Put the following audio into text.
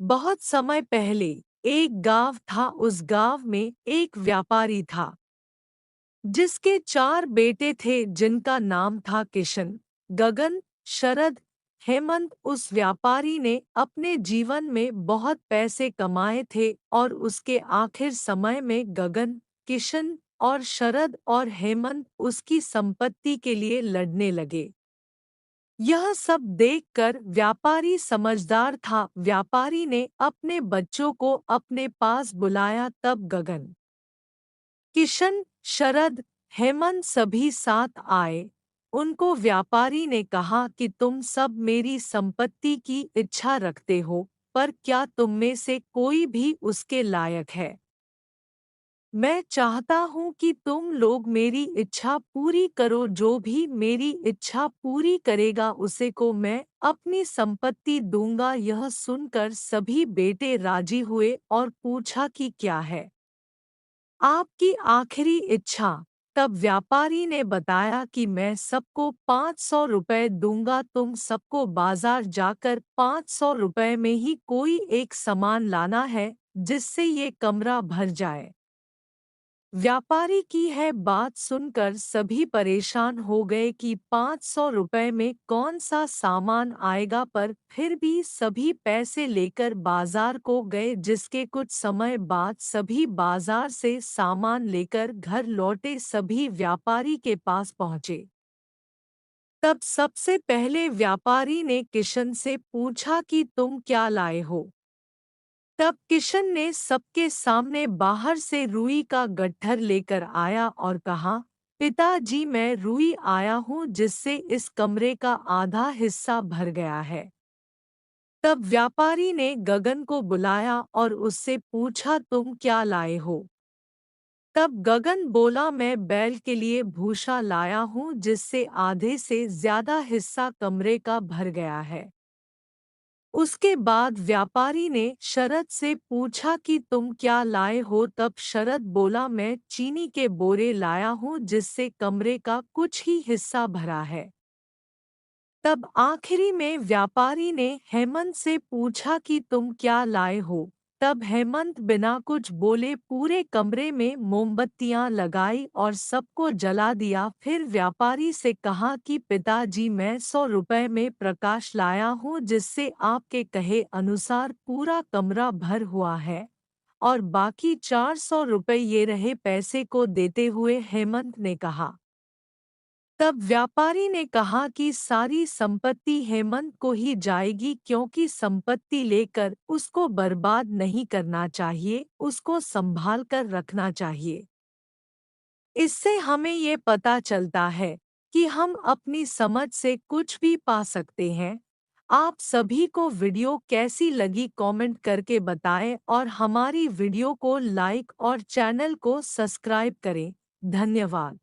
बहुत समय पहले एक गांव था। उस गांव में एक व्यापारी था जिसके 4 बेटे थे, जिनका नाम था किशन, गगन, शरद, हेमंत। उस व्यापारी ने अपने जीवन में बहुत पैसे कमाए थे और उसके आखिर समय में गगन, किशन और शरद और हेमंत उसकी संपत्ति के लिए लड़ने लगे। यह सब देखकर व्यापारी समझदार था। व्यापारी ने अपने बच्चों को अपने पास बुलाया। तब गगन, किशन, शरद, हेमंत सभी साथ आए। उनको व्यापारी ने कहा कि तुम सब मेरी संपत्ति की इच्छा रखते हो, पर क्या तुम में से कोई भी उसके लायक है? मैं चाहता हूँ कि तुम लोग मेरी इच्छा पूरी करो। जो भी मेरी इच्छा पूरी करेगा उसे को मैं अपनी संपत्ति दूंगा। यह सुनकर सभी बेटे राजी हुए और पूछा कि क्या है आपकी आखिरी इच्छा? तब व्यापारी ने बताया कि मैं सबको 500 रुपए दूंगा। तुम सबको बाजार जाकर 500 रुपए में ही कोई एक सामान लाना है जिससे ये कमरा भर जाए। व्यापारी की है बात सुनकर सभी परेशान हो गए कि 500 रुपए में कौन सा सामान आएगा, पर फिर भी सभी पैसे लेकर बाजार को गए। जिसके कुछ समय बाद सभी बाजार से सामान लेकर घर लौटे। सभी व्यापारी के पास पहुंचे। तब सबसे पहले व्यापारी ने किशन से पूछा कि तुम क्या लाए हो? तब किशन ने सबके सामने बाहर से रुई का गट्ठर लेकर आया और कहा, पिताजी, मैं रुई आया हूँ जिससे इस कमरे का आधा हिस्सा भर गया है। तब व्यापारी ने गगन को बुलाया और उससे पूछा, तुम क्या लाए हो? तब गगन बोला, मैं बैल के लिए भूसा लाया हूँ जिससे आधे से ज्यादा हिस्सा कमरे का भर गया है। उसके बाद व्यापारी ने शरद से पूछा कि तुम क्या लाए हो? तब शरद बोला, मैं चीनी के बोरे लाया हूँ जिससे कमरे का कुछ ही हिस्सा भरा है। तब आखिरी में व्यापारी ने हेमंत से पूछा कि तुम क्या लाए हो? तब हेमंत बिना कुछ बोले पूरे कमरे में मोमबत्तियां लगाई और सबको जला दिया। फिर व्यापारी से कहा कि पिताजी, मैं 100 रुपए में प्रकाश लाया हूँ जिससे आपके कहे अनुसार पूरा कमरा भर हुआ है, और बाकी 400 रुपए ये रहे। पैसे को देते हुए हेमंत ने कहा। तब व्यापारी ने कहा कि सारी संपत्ति हेमंत को ही जाएगी, क्योंकि संपत्ति लेकर उसको बर्बाद नहीं करना चाहिए, उसको संभाल कर रखना चाहिए। इससे हमें ये पता चलता है कि हम अपनी समझ से कुछ भी पा सकते हैं। आप सभी को वीडियो कैसी लगी कमेंट करके बताएं और हमारी वीडियो को लाइक और चैनल को सब्सक्राइब करें। धन्यवाद।